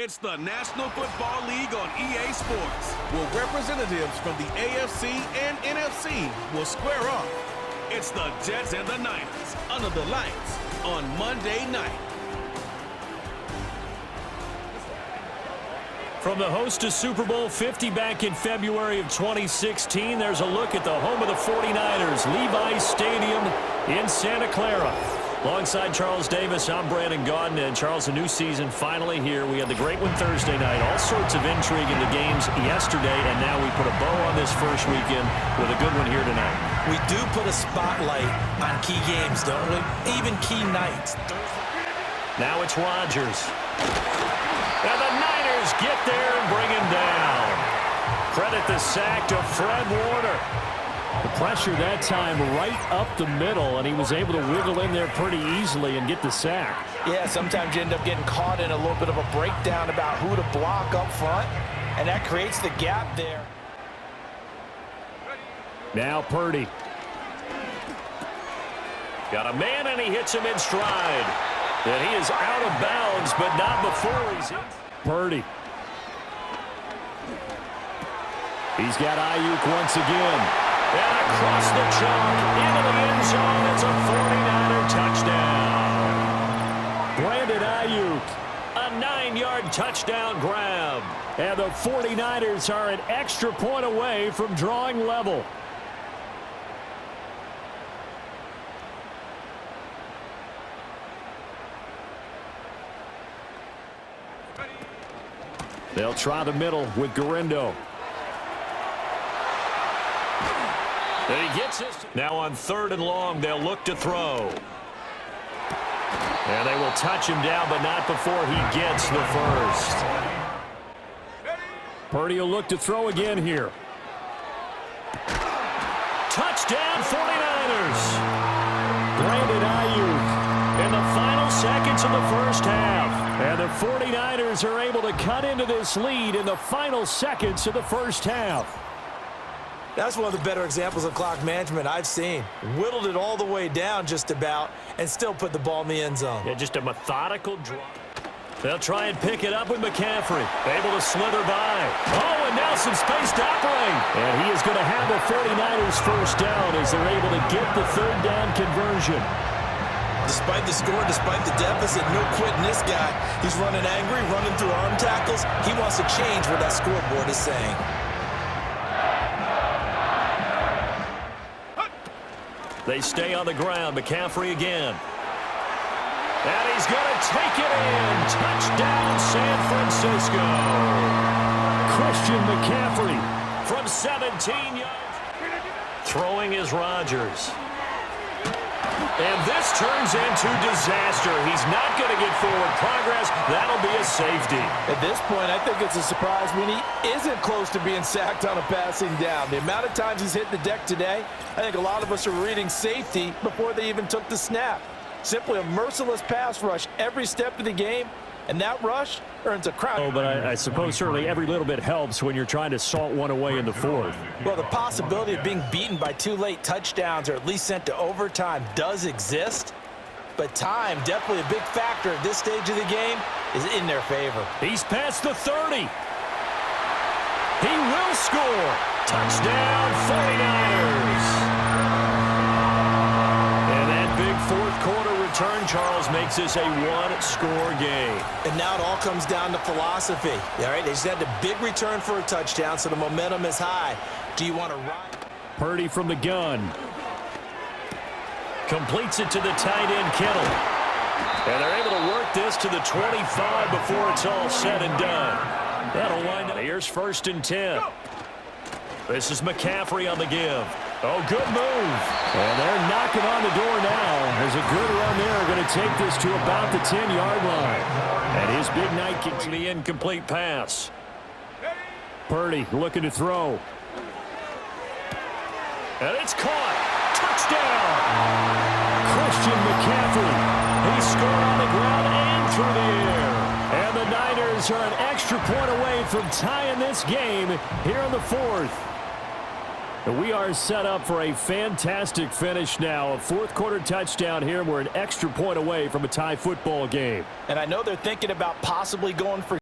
It's the National Football League on EA Sports, where representatives from the AFC and NFC will square off. It's the Jets and the Niners under the lights on Monday night. From the host to Super Bowl 50 back in February of 2016, there's a look at the home of the 49ers, Levi's Stadium in Santa Clara. Alongside Charles Davis, I'm Brandon Gaudin, and Charles, a new season finally here. We had the great one Thursday night, all sorts of intrigue in the games yesterday, and now we put a bow on this first weekend with a good one here tonight. We do put a spotlight on key games, don't we? Even key nights. Now it's Rodgers. And the Niners get there and bring him down. Credit the sack to Fred Warner. The pressure that time right up the middle, and he was able to wiggle in there pretty easily and get the sack. Yeah, sometimes you end up getting caught in a little bit of a breakdown about who to block up front, and that creates the gap there. Now Purdy. Got a man, and he hits him in stride. And he is out of bounds, but not before he's in. Purdy. He's got Ayuk once again. And across the chalk, into the end zone, it's a 49er touchdown. Brandon Ayuk. A 9-yard touchdown grab. And the 49ers are an extra point away from drawing level. They'll try the middle with Garindo. And he gets this. Now on 3rd and long, they'll look to throw. And they will touch him down, but not before he gets the first. Purdy will look to throw again here. Touchdown 49ers. Brandon Ayuk in the final seconds of the first half. And the 49ers are able to cut into this lead in the final seconds of the first half. That's one of the better examples of clock management I've seen. Whittled it all the way down just about and still put the ball in the end zone. Yeah, just a methodical drop. They'll try and pick it up with McCaffrey. Able to slither by. Oh, and now some space to operate. And he is going to have the 49ers first down as they're able to get the 3rd down conversion. Despite the score, despite the deficit, no quitting this guy. He's running angry, running through arm tackles. He wants to change what that scoreboard is saying. They stay on the ground. McCaffrey again. And he's going to take it in. Touchdown, San Francisco. Christian McCaffrey from 17 yards. Throwing is Rodgers. And this turns into disaster. He's not going to get forward progress. That'll be a safety. At this point, I think it's a surprise when he isn't close to being sacked on a passing down. The amount of times he's hit the deck today, I think a lot of us are reading safety before they even took the snap. Simply a merciless pass rush every step of the game, and that rush earns a crown. Oh, but I suppose certainly every little bit helps when you're trying to salt one away in the 4th. Well, the possibility of being beaten by 2 late touchdowns or at least sent to overtime does exist, but time, definitely a big factor at this stage of the game, is in their favor. He's past the 30. He will score. Touchdown, 49ers. And that big 4th quarter return, Charles, makes this a 1-score game. And now it all comes down to philosophy. All right, they just had the big return for a touchdown, so the momentum is high. Do you want to ride? Purdy from the gun. Completes it to the tight end, Kittle. And they're able to work this to the 25 before it's all said and done. That'll wind up. Here's 1st and 10. This is McCaffrey on the give. Oh, good move. And they're knocking on the door now. There's a good run there. Going to take this to about the 10-yard line. And his big night kicks the incomplete pass. Purdy looking to throw. And it's caught. Touchdown. Christian McCaffrey. He scored on the ground and through the air. And the Niners are an extra point away from tying this game here in the 4th. We are set up for a fantastic finish now. A 4th quarter touchdown here. We're an extra point away from a tie football game. And I know they're thinking about possibly going for